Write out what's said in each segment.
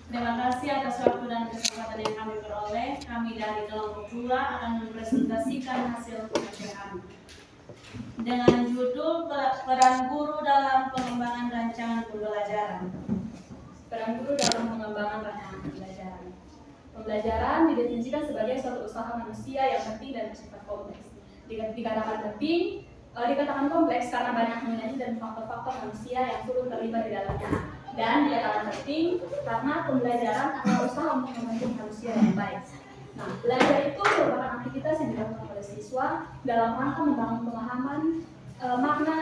Terima kasih atas waktu dan kesempatan yang kami peroleh. Kami dari kelompok 2 akan mempresentasikan hasil kerja kami dengan judul peran guru dalam pengembangan rancangan pembelajaran. Peran guru dalam pengembangan rancangan pembelajaran. Pembelajaran didefinisikan sebagai suatu usaha manusia yang penting dan bersifat kompleks. Dikatakan kompleks karena banyak nilai dan faktor-faktor manusia yang turut terlibat di dalamnya. Dan dikatakan penting karena pembelajaran adalah usaha untuk membentuk manusia yang baik. Nah, belajar itu merupakan aktivitas yang dilakukan oleh siswa dalam rangka membangun pemahaman makna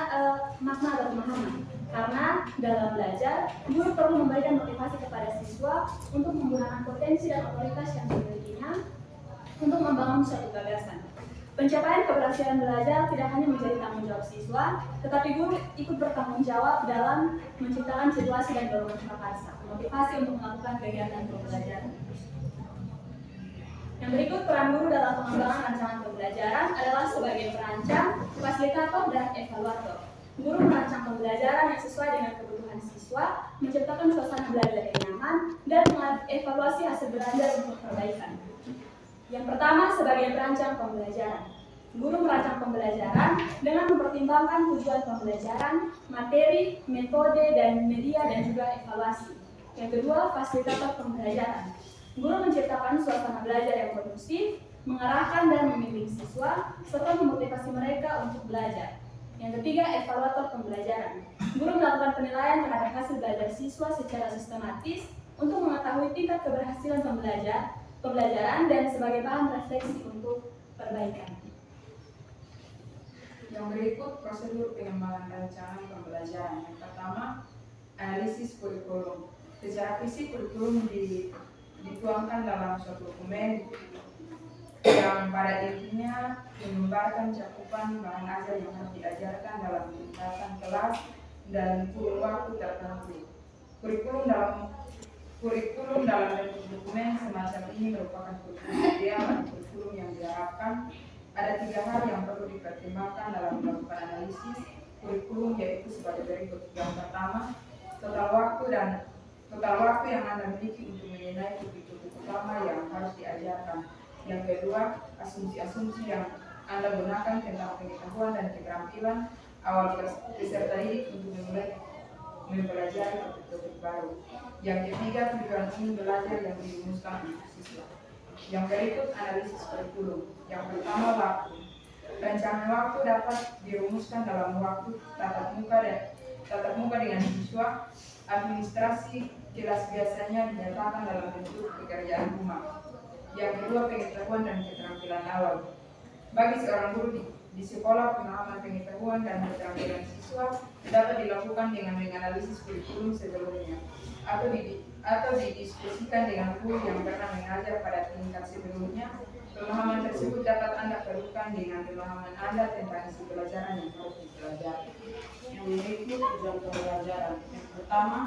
atau pemahaman. Karena dalam belajar, guru perlu memberikan motivasi kepada siswa untuk menggunakan potensi dan otoritas yang dimilikinya untuk membangun suatu gagasan. Pencapaian keberhasilan belajar tidak hanya menjadi tanggung jawab siswa, tetapi guru ikut bertanggung jawab dalam menciptakan situasi dan dorongan prakarsa, motivasi untuk melakukan kegiatan pembelajaran. Yang berikut peran guru dalam pengembangan rancangan pembelajaran adalah sebagai perancang, fasilitator, dan evaluator. Guru merancang pembelajaran yang sesuai dengan kebutuhan siswa, menciptakan suasana belajar yang nyaman, dan mengevaluasi hasil belajar untuk perbaikan. Yang pertama, sebagai perancang pembelajaran. Guru merancang pembelajaran dengan mempertimbangkan tujuan pembelajaran, materi, metode, dan media, dan juga evaluasi. Yang kedua, fasilitator pembelajaran. Guru menciptakan suasana belajar yang kondusif, mengarahkan dan membimbing siswa, serta memotivasi mereka untuk belajar. Yang ketiga, evaluator pembelajaran. Guru melakukan penilaian terhadap hasil belajar siswa secara sistematis untuk mengetahui tingkat keberhasilan pembelajaran dan sebagai bahan refleksi untuk perbaikan. Yang berikut prosedur pengembangan rancangan pembelajaran. Yang pertama, analisis kurikulum. Secara fisik, kurikulum dituangkan dalam suatu dokumen yang pada intinya menggambarkan cakupan bahan ajar yang harus diajarkan dalam tingkatan kelas dan kurun waktu tertentu. Kurikulum dalam bentuk dokumen semacam ini merupakan kurikulum ideal atau kurikulum yang diharapkan. Ada 3 hal yang perlu dipertimbangkan dalam melakukan analisis kurikulum, yaitu sebagai berikut. Yang pertama, total waktu yang Anda miliki untuk menilai topik-topik utama yang harus diajarkan. Yang kedua, asumsi-asumsi yang Anda gunakan tentang pengetahuan dan keterampilan awal peserta didik untuk memulai mempelajari topik-topik baru. Yang ketiga, tujuan ingin belajar yang dirumuskan untuk siswa. Yang berikut analisis kurikulum. Yang pertama, waktu. Rancangan waktu dapat dirumuskan dalam waktu tatap muka dengan siswa. Administrasi kelas biasanya dinyatakan dalam bentuk pekerjaan rumah. Yang kedua, pengetahuan dan keterampilan awal. Bagi seorang guru di sekolah, pemahaman pengetahuan dan keterampilan siswa dapat dilakukan dengan menganalisis kurikulum sebelumnya atau didiskusikan dengan guru yang pernah mengajar pada tingkat sebelumnya. Pemahaman tersebut dapat Anda perlukan dengan pemahaman Anda tentang isi pelajaran yang harus dipelajari. Yang berikut tujuan pembelajaran. Yang pertama,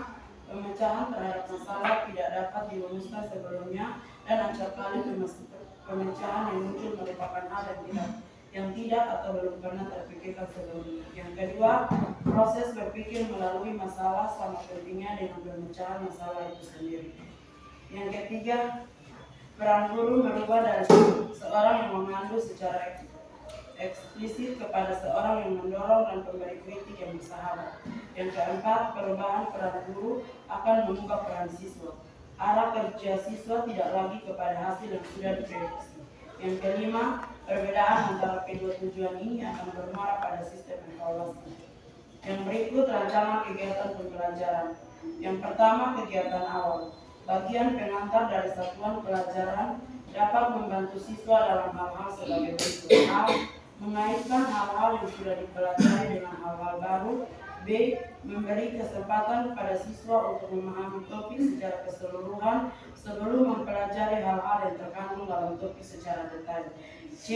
pemecahan terhadap masalah tidak dapat dirumuskan sebelumnya dan acap kali pemecahan yang muncul merupakan hal yang tidak atau belum pernah terpikirkan sebelumnya. Yang kedua, proses berpikir melalui masalah sama pentingnya dengan pemecahan masalah itu sendiri. Yang ketiga, peran guru berubah dari seorang yang memandu secara eksplisit kepada seorang yang mendorong dan pemberi kritik yang bersahabat. Yang keempat, perubahan peran guru akan mengubah peran siswa. Arah kerja siswa tidak lagi kepada hasil yang sudah diprediksi. Yang kelima, perbedaan antara kedua tujuan ini akan bermuara pada sistem evaluasi. Yang berikut rancangan kegiatan pembelajaran. Yang pertama, kegiatan awal. Bagian pengantar dari satuan pelajaran dapat membantu siswa dalam hal-hal sebagai berikut. A. Mengaitkan hal-hal yang sudah dipelajari dengan hal-hal baru. B. Memberi kesempatan pada siswa untuk memahami topik secara keseluruhan sebelum mempelajari hal-hal yang terkandung dalam topik secara detail. C.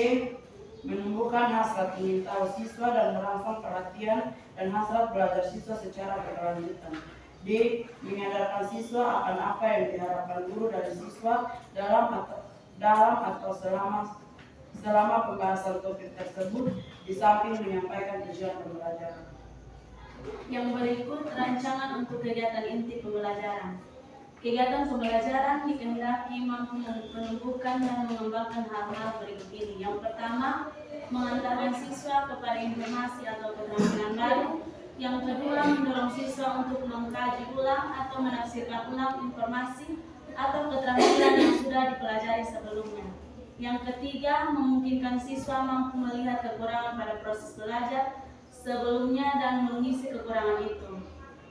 Menumbuhkan hasrat ingin tahu siswa dan merangsang perhatian dan hasrat belajar siswa secara berkelanjutan. D. Menyadarkan siswa akan apa yang diharapkan guru dari siswa dalam atau selama pembahasan topik tersebut, di samping menyampaikan tujuan pembelajaran. Yang berikut rancangan untuk kegiatan inti pembelajaran. Kegiatan pembelajaran dikehendaki mampu menumbuhkan dan mengembangkan hal-hal berikut ini. Yang pertama, mengantarkan siswa kepada informasi atau keterampilan baru. Yang kedua, mendorong siswa untuk mengkaji ulang atau menafsirkan ulang informasi atau keterampilan yang sudah dipelajari sebelumnya. Yang ketiga, memungkinkan siswa mampu melihat kekurangan pada proses belajar sebelumnya dan mengisi kekurangan itu.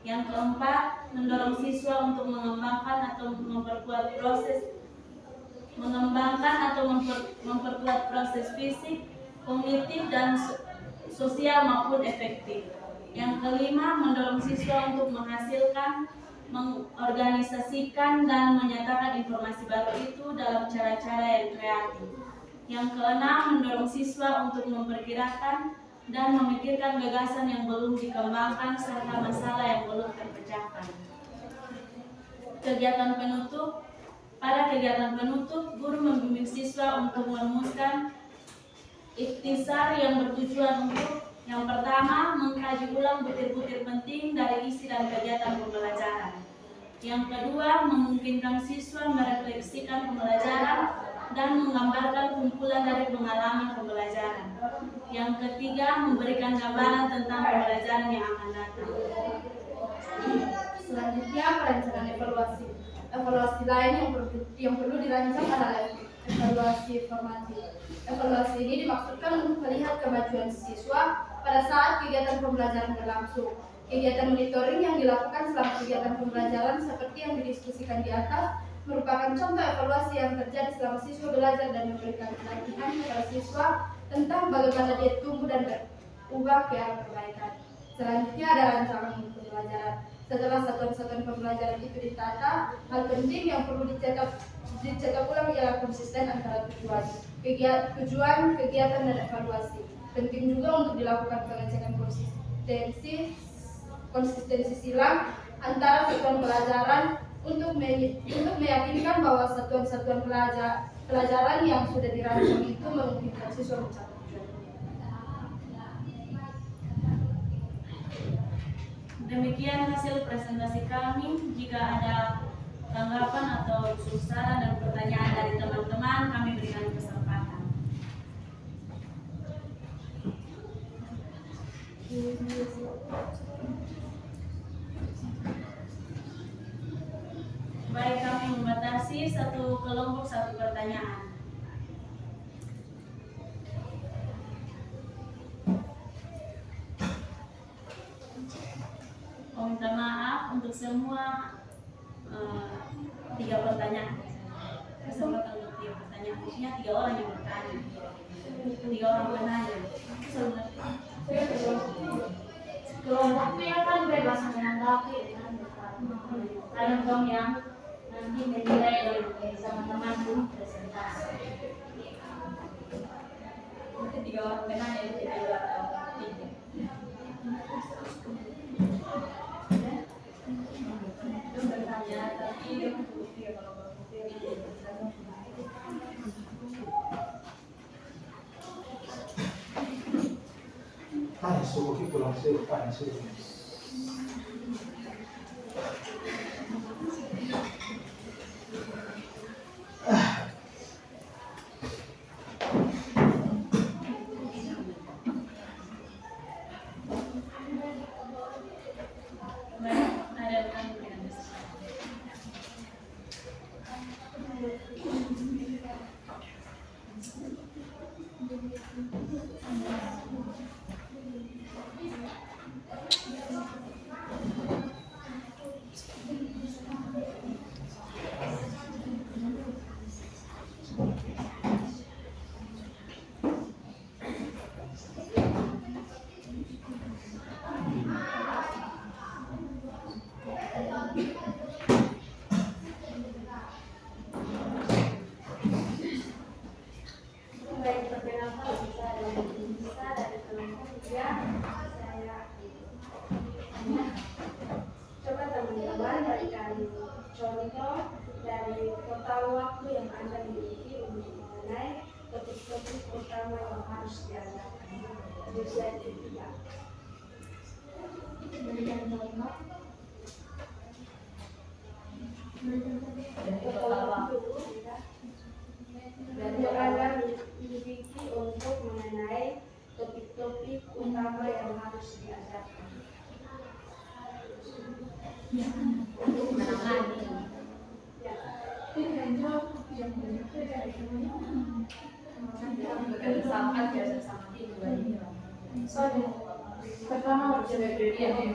Yang keempat, mendorong siswa untuk mengembangkan atau memperkuat proses fisik, kognitif dan sosial maupun efektif. Yang kelima, mendorong siswa untuk menghasilkan, mengorganisasikan dan menyatakan informasi baru itu dalam cara-cara yang kreatif. Yang keenam, mendorong siswa untuk memperkirakan dan memikirkan gagasan yang belum dikembangkan serta masalah yang belum terpecahkan. Kegiatan penutup. Pada kegiatan penutup, guru membimbing siswa untuk merumuskan ikhtisar yang bertujuan untuk yang pertama, mengkaji ulang butir-butir penting dari isi dan kegiatan pembelajaran. Yang kedua, memungkinkan siswa merefleksikan pembelajaran dan menggambarkan kumpulan dari pengalaman pembelajaran. Yang ketiga, memberikan gambaran tentang pembelajaran yang akan datang. Selanjutnya, perencanaan evaluasi. Evaluasi lain yang perlu dirancang adalah evaluasi formatif. Evaluasi ini dimaksudkan untuk melihat kemajuan siswa pada saat kegiatan pembelajaran berlangsung. Kegiatan monitoring yang dilakukan selama kegiatan pembelajaran seperti yang didiskusikan di atas merupakan contoh evaluasi yang terjadi selama siswa belajar dan memberikan pelatihan kepada siswa tentang bagaimana dia tumbuh dan berubah ke arah perbaikan. Selanjutnya ada rancangan pembelajaran. Setelah satuan-satuan pembelajaran itu ditata, hal penting yang perlu dicetak ulang ialah konsisten antara tujuan, kegiatan dan evaluasi. Penting juga untuk dilakukan pengecekan konsistensi silang antara satuan pelajaran untuk meyakinkan bahwa satuan-satuan pelajaran yang sudah dirancang itu memungkinkan siswa mencapai tujuannya. Demikian hasil presentasi kami. Jika ada tanggapan atau saran dan pertanyaan dari teman-teman, kami berikan kesempatan. Baik, kami membatasi satu kelompok satu pertanyaan. Minta maaf untuk semua 3 pertanyaan. Kesempatan untuk 3 pertanyaan. Maksudnya 3 orang yang bertanya, 3 orang penanya. Kelompoknya kan bebas menanggapi kalian dong yang nanti menilai sama teman presentasi. Nanti 3 orang penanya itu 3 atau 3. Itu bertanya tapi bukti kalau berbukti suruh kita langsung suruh. Coba teman-teman berikan contoh dari total waktu yang Anda miliki untuk mengenai topik-topik utama yang harus diajarkan di slide ketiga. Berikan contoh. Belajar mimpi untuk mengenai topik-topik utama yang harus diajarkan. Untuk menangani. Bekerjasama aja sama tim ini. Pertama observasi.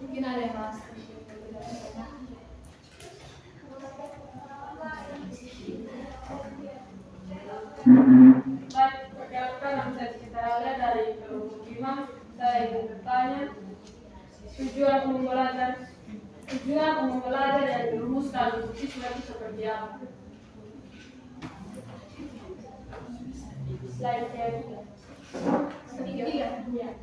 Mungkin ada yang mas. Baik, perkenalkan nama saya Siti Rale dari pemukiman. Saya ingin bertanya, tujuan pembelajar yang dirumuskan untuk siswa itu seperti apa? Slide ketiga. Ketiga. Ya.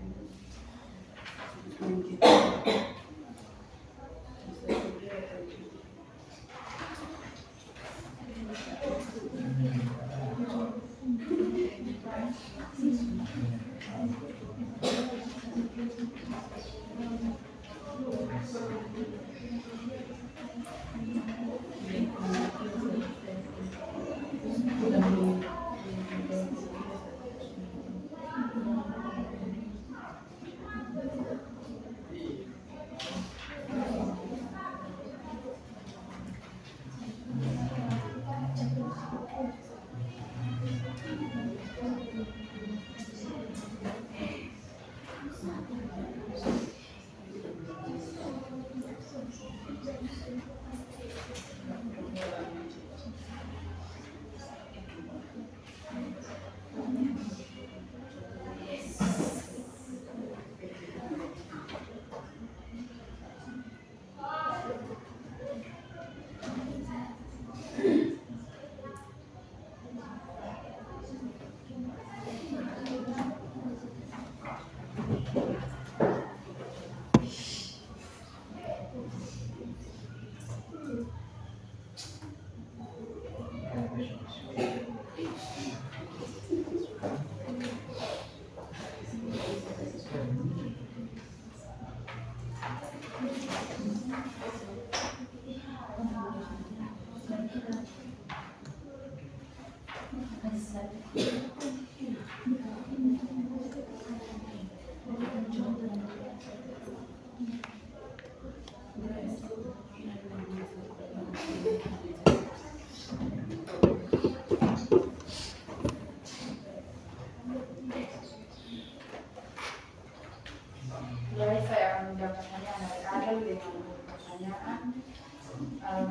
menjawab pertanyaan dari Adel dengan pertanyaan.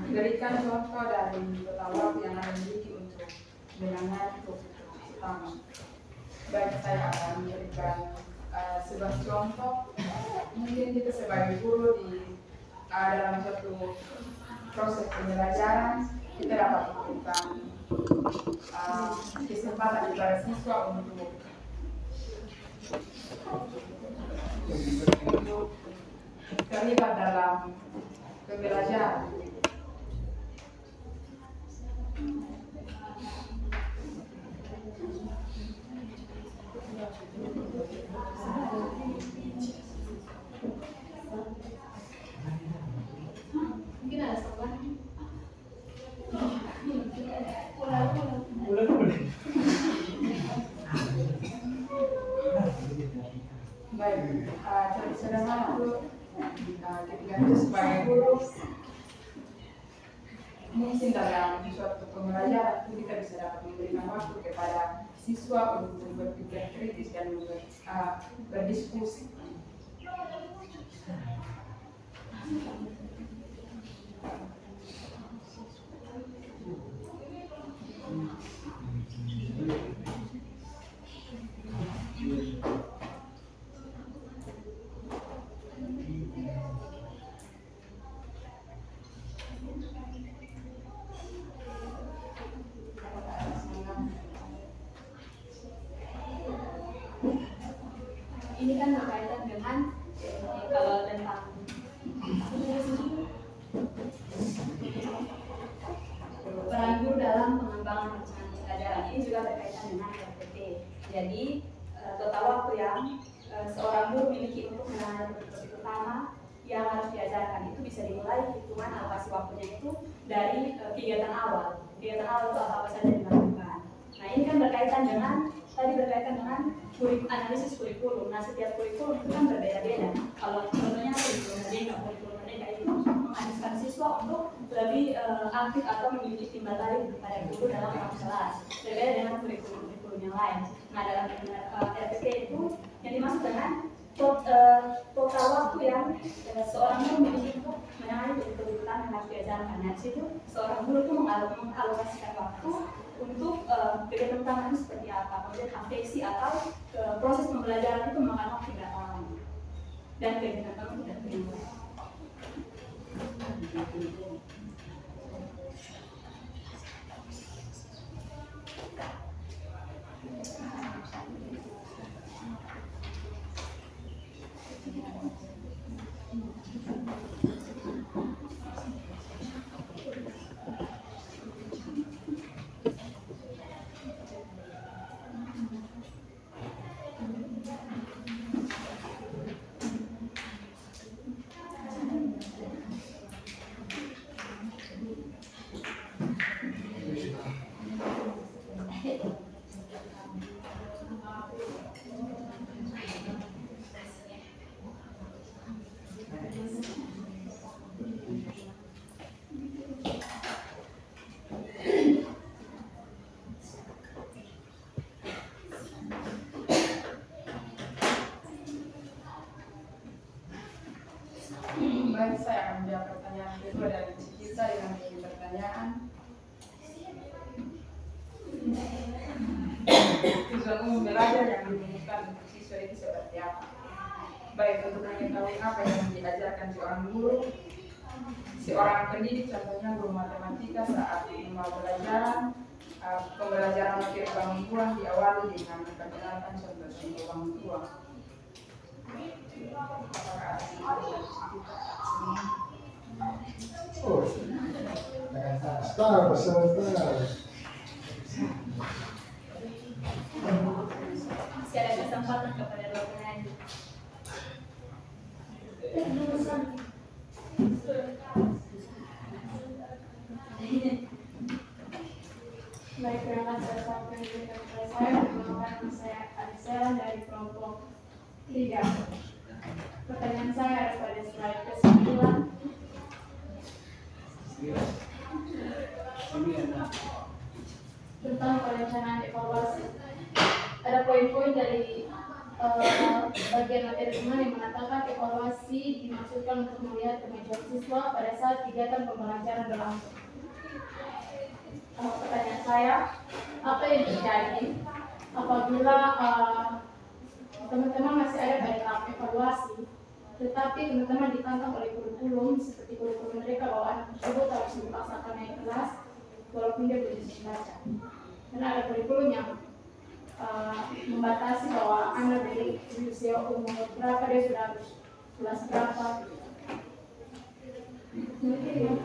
Berikan contoh dari total waktu yang Anda miliki untuk menangani topik utama. Baik, saya akan memberikan sebuah contoh. Mungkin kita sebagai guru dalam suatu proses pembelajaran kita dapat memberikan kesempatan kepada siswa untuk terlibat dalam pembelajaran. Mungkin ada tambahan. Baik, jadi sederhana dulu ketika itu sebagai guru mungkin dalam suatu pembelajaran itu kita bisa dapat memberikan waktu kepada siswa untuk berpikir kritis dan berdiskusi. Ini kan berkaitan dengan kalau tentang peran guru dalam pengembangan rancangan pembelajaran. Ini juga berkaitan dengan RPP. Jadi total waktu yang seorang guru miliki untuk menangani topik utama yang harus diajarkan itu bisa dimulai hitungan alokasi waktunya itu dari kegiatan awal. Kegiatan awal itu apa saja dilakukan. Nah, ini kan berkaitan dengan analisis kurikulum. Nah, setiap kurikulum itu kan berbeda-beda. Kalau contohnya kurikulum merdeka itu mengharuskan siswa untuk lebih aktif atau memiliki timbal balik kepada guru dalam ruang kelas. Berbeda dengan kurikulum yang lain. Nah, dalam RPP itu yang dimaksud dengan total waktu yang seorang guru memiliki untuk menangani kurikulum yang harus diajarkan. Nah, di situ seorang guru itu mengalokasikan waktu untuk kegiatan utama itu seperti apa, kemudian afeksi atau proses pembelajaran itu memakan waktu berapa lama, dan kegiatan utama itu tidak terima. Baik, saya akan menjawab pertanyaan kedua dari kita yang memiliki pertanyaan. Tujuan umum belajar yang dirumuskan untuk siswa itu seperti apa? Baik, untuk mengetahui apa yang diajarkan seorang guru, seorang pendidik, contohnya guru matematika saat memulai pembelajaran materi bangun tuang diawali dengan memperkenalkan contoh-contoh bangun tuang. Oh, sebentar. Masih ada kesempatan kepada dua penyanyi. Baik, terima kasih atas pendidikan saya. Perkenalkan, saya Adisa dari kelompok 3. Pertanyaan saya ada pada slide ke-9. Tentang perencanaan evaluasi. Ada poin-poin dari bagian materi teman yang mengatakan mengatakan evaluasi dimaksudkan untuk melihat kemajuan siswa pada saat kegiatan pembelajaran berlangsung. Pertanyaan saya, apa yang terjadi apabila teman-teman masih ada pada tahap evaluasi, tetapi teman-teman ditantang oleh kurikulum seperti kurikulum mereka bahwa anak tersebut harus dipaksakan naik kelas walaupun dia belum bisa baca. Karena ada kurikulum yang membatasi bahwa anak dari usia umur berapa dia sudah harus kelas berapa. Mungkin yang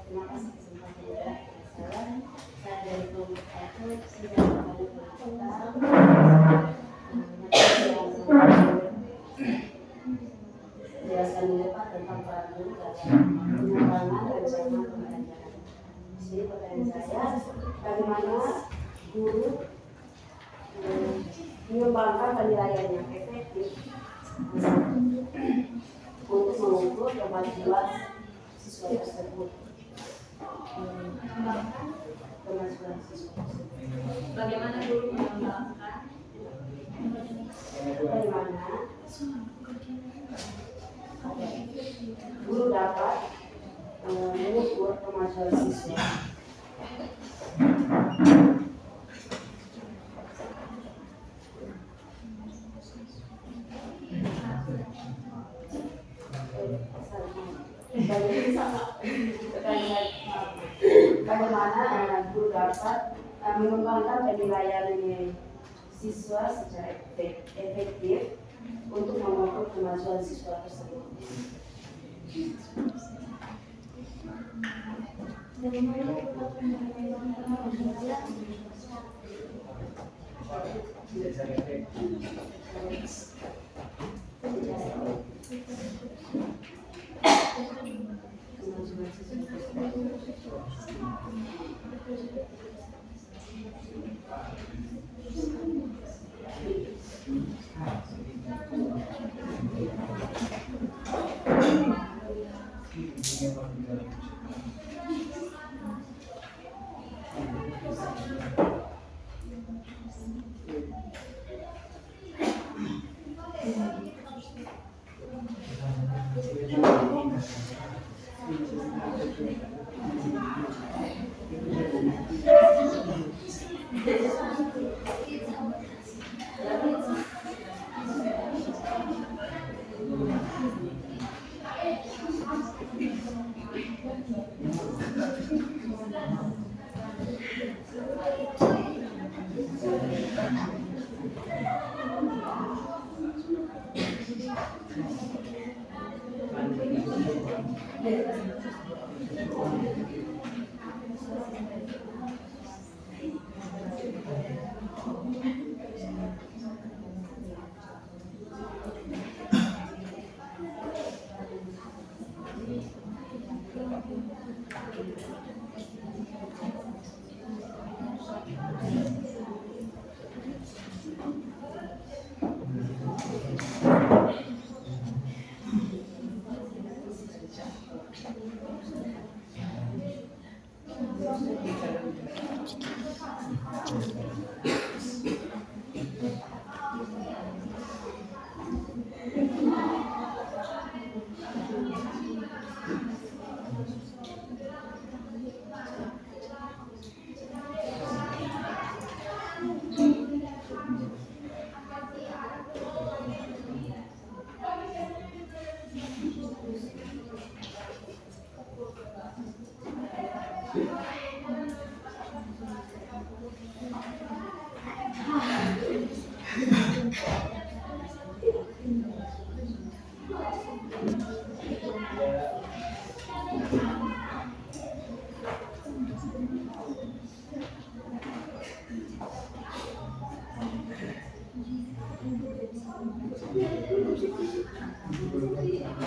Terima kasih kesempatannya. Saya dari kelompok 1 sedang menjelaskan lepas tentang peran guru dalam pengembangan rencana pembelajaran. Di sini pertanyaan saya, bagaimana guru mengembangkan penilaian yang efektif untuk mengukur kemajuan siswa tersebut. Bagaimana guru mengembangkan? Bagaimana guru dapat mengukur kemajuan siswa? Bagaimana guru dapat mengembangkan penilaian siswa secara efektif untuk mengukur kemajuan siswa tersebut?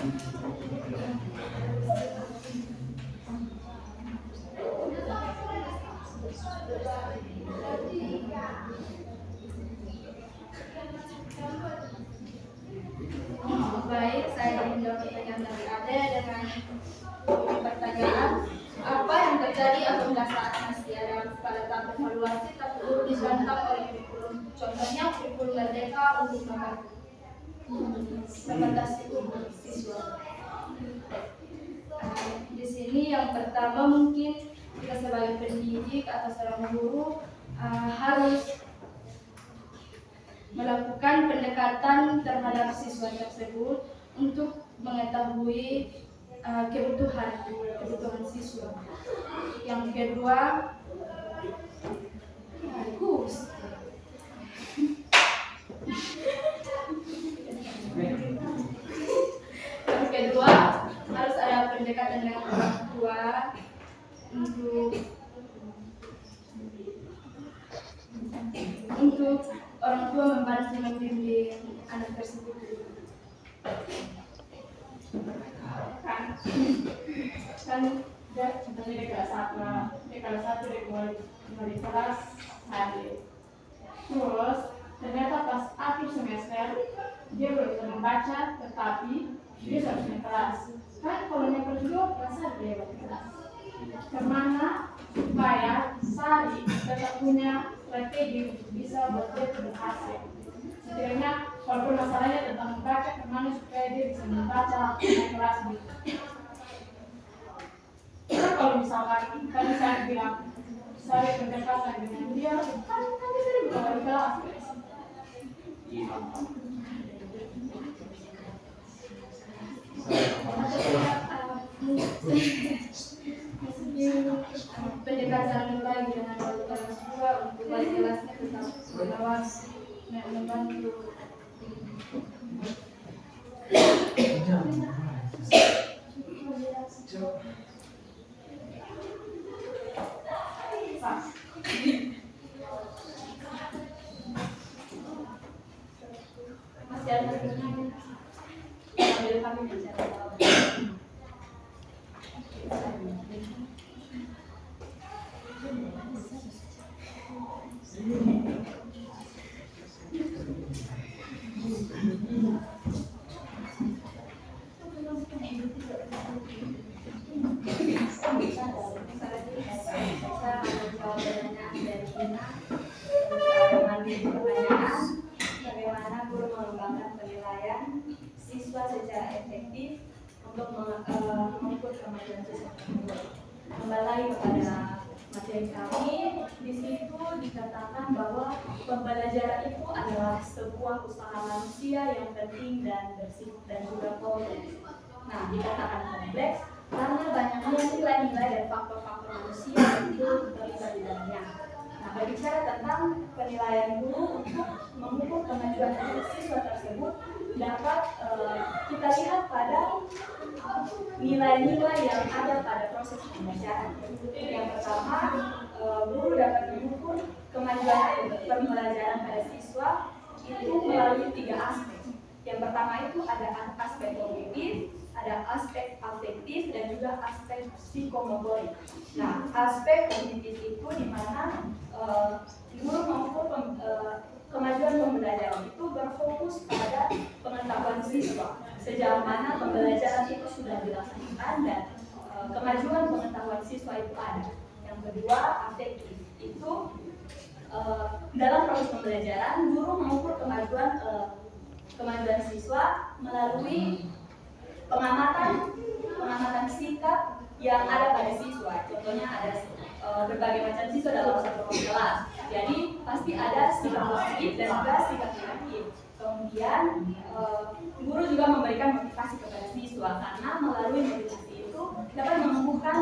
Baik, saya menjawab pertanyaan dari Ade dengan pertanyaan apa yang terjadi apabila saat masih ada pada tahap evaluasi tapi guru disantap oleh kurikulum. Contohnya kurikulum Merdeka untuk membatasi umur siswa. Di sini yang pertama mungkin kita sebagai pendidik atau seorang guru harus melakukan pendekatan terhadap siswa tersebut untuk mengetahui kebutuhan siswa. Yang kedua, harus ada pendekatan dengan orang tua untuk orang tua membantu membimbing anak tersebut. Kan contohnya di kelas 1 di kelas hadir. Terus ternyata pas akhir semester dia belum bisa membaca, tetapi dia harus naik kelas. Kan kalau naik kelas juga masa dia di kelas. Kemana supaya Sari tetap punya strategi untuk bisa buat dia berhasil. Setidaknya walaupun masalahnya tentang membaca, kemana supaya dia bisa membaca naik kelas gitu. Kalau misalkan tadi saya bilang saya pendekatan dengan dia, kan dia bukan dari kelas. Pendekatan lagi dengan wali kelas 2 untuk wali kelasnya tetap mengawasi dan membantu. Masih ada pertanyaan? Sambil kami bicara. Bagaimana guru mengembangkan penilaian siswa secara efektif untuk mengukur kemajuan siswa tersebut. Kembali kepada materi kami, di situ dikatakan bahwa pembelajaran itu adalah sebuah usaha manusia yang penting dan bersih dan juga kompleks. Nah, dikatakan kompleks karena banyaknya nilai-nilai dan faktor-faktor manusia yang itu terlibat di dalamnya. Nah, berbicara tentang penilaian guru untuk mengukur kemajuan siswa tersebut dapat kita lihat pada nilai-nilai yang ada pada proses pembelajaran. Yang pertama, guru dapat mengukur kemajuan pembelajaran pada siswa itu melalui 3 aspek. Yang pertama itu ada aspek kognitif, ada aspek afektif, dan juga aspek psikomotorik. Nah, aspek kognitif itu di mana guru mengukur kemajuan pembelajaran itu berfokus pada pengetahuan siswa sejauh mana pembelajaran itu sudah dilaksanakan dan kemajuan pengetahuan siswa itu ada. Yang kedua, afektif itu dalam proses pembelajaran guru mengukur kemajuan siswa melalui pengamatan sikap yang ada pada siswa. Contohnya ada berbagai macam siswa dalam satu kelas. Jadi pasti ada sikap positif dan juga sikap negatif. Kemudian guru juga memberikan motivasi kepada siswa karena melalui motivasi itu dapat menumbuhkan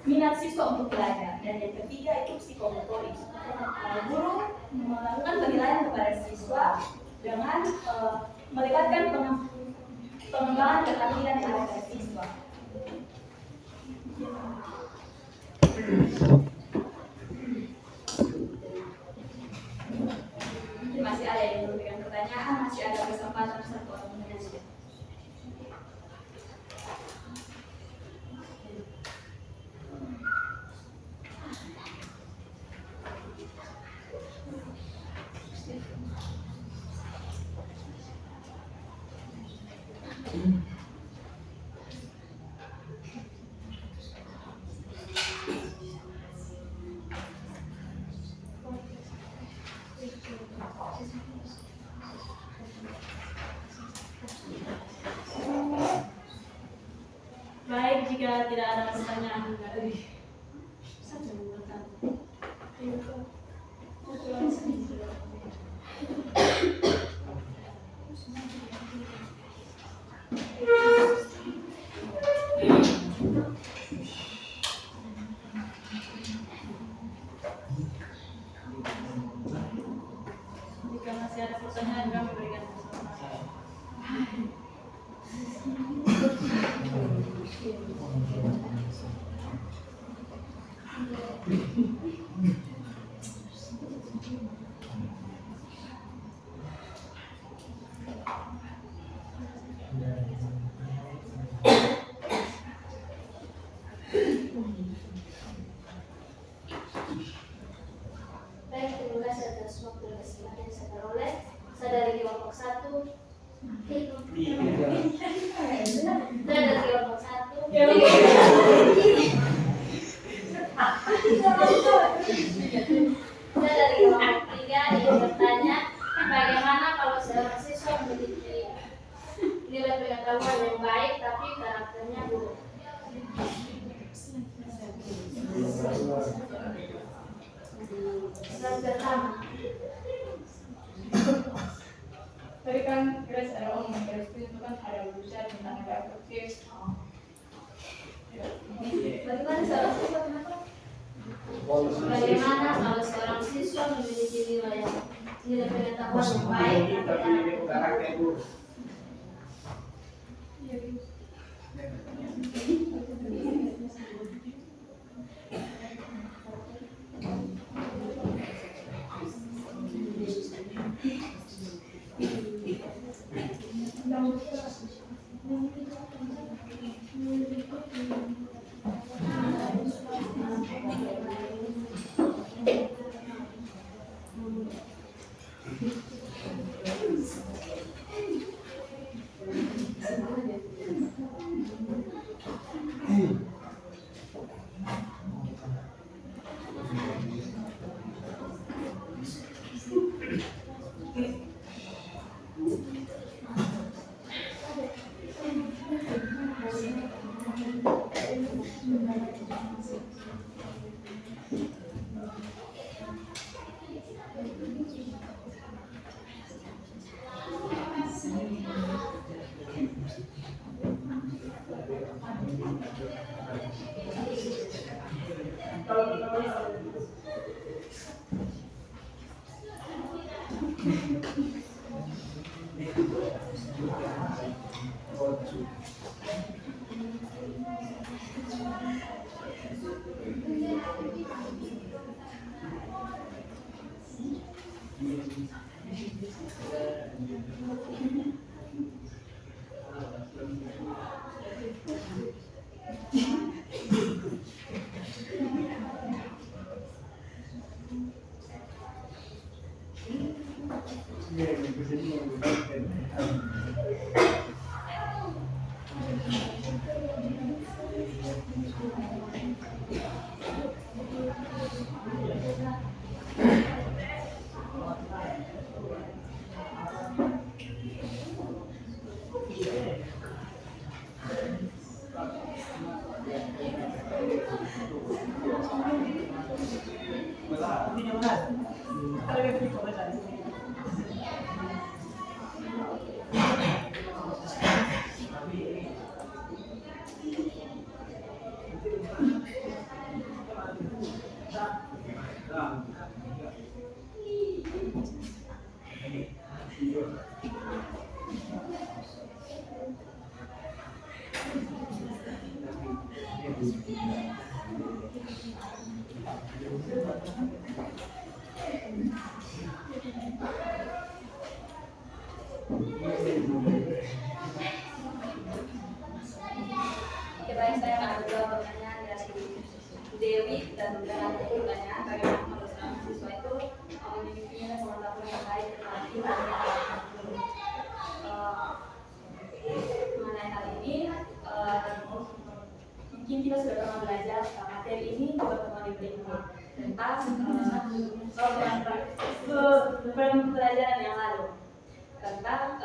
minat siswa untuk belajar. Dan yang ketiga itu psikomotorik. Guru melakukan penilaian kepada siswa dengan melibatkan pengembangan keterampilan yang ada pada siswa. Masih ada yang memberikan pertanyaan, masih ada kesempatan satu orang menanya. Baik, jika tidak ada pertanyaan dari jika masih ada pertanyaan kami berikan kesempatan. Baik, terima kasih atas waktu dan kesempatan yang saya peroleh. Saya dari kelompok 1. Saya dari kelompok 1. Saya dari kelompok 3 ingin bertanya, bagaimana kalau seorang siswa memiliki nilai pengetahuan yang baik tapi karakternya buruk? Yang pertama, Tadi kan Grace ada omong, Grace itu kan ada berusaha tentang efektif. bagaimana seorang siswa kenapa? Bagaimana kalau seorang siswa memiliki nilai pengetahuan yang baik tapi karakternya buruk? Oke, baik, saya akan ada dua pertanyaan dari Dewi dan beberapa pertanyaan bagaimana kalau seorang siswa itu memiliki nilai pengetahuan yang baik tetapi hanya kita sudah pernah belajar materi ini di pertemuan yang berikut tentang pembelajaran yang lalu tentang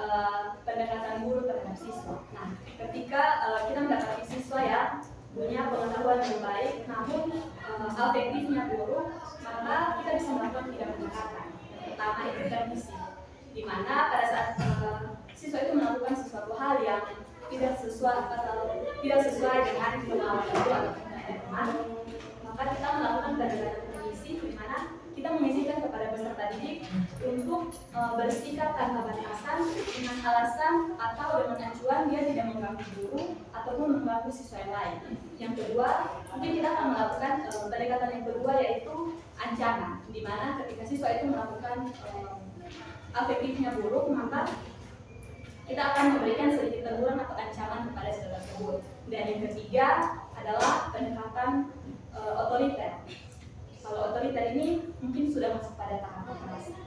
pendekatan guru terhadap siswa. Nah, ketika kita mendapati siswa yang punya pengetahuan yang baik, namun afektifnya buruk, maka kita bisa melakukan 3 pendekatan. Yang pertama itu revisi, di mana pada saat siswa itu melakukan sesuatu hal yang tidak sesuai dengan kemauan guru atau teman, maka kita melakukan pendekatan revisi, di mana kita mengizinkan kepada peserta didik untuk bersikap tanpa batasan dengan alasan atau dengan acuan dia tidak mengganggu guru ataupun mengganggu siswa yang lain. Yang kedua, mungkin kita akan melakukan pendekatan yang kedua, yaitu ancaman, di mana ketika siswa itu melakukan afektifnya buruk, maka kita akan memberikan sedikit teguran atau ancaman kepada siswa tersebut. Dan yang ketiga adalah pendekatan otoriter. Kalau otoriter ini mungkin sudah masuk pada tahap kekerasan.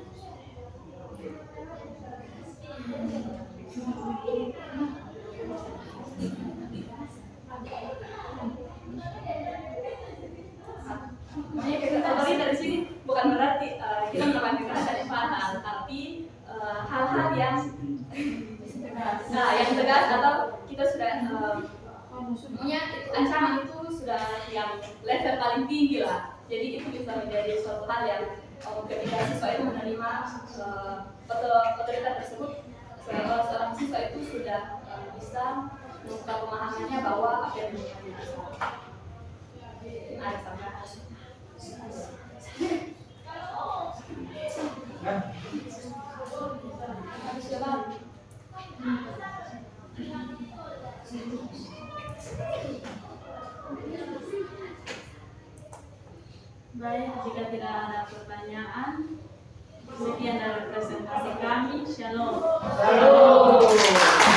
Makanya kita otoriter di sini bukan berarti kita melakukan kekerasan yang fatal, tapi hal-hal yang yang tegas atau kita sudah punya ancaman itu sudah yang level paling tinggi lah. Jadi itu bisa menjadi suatu hal yang ketika siswa itu menerima otoritas tersebut, seorang siswa itu sudah bisa membuka pemahamannya bahwa apa yang dilakukan ada sama. Baik, jika tidak ada pertanyaan, sekian dari presentasi kami. Shalom. Shalom.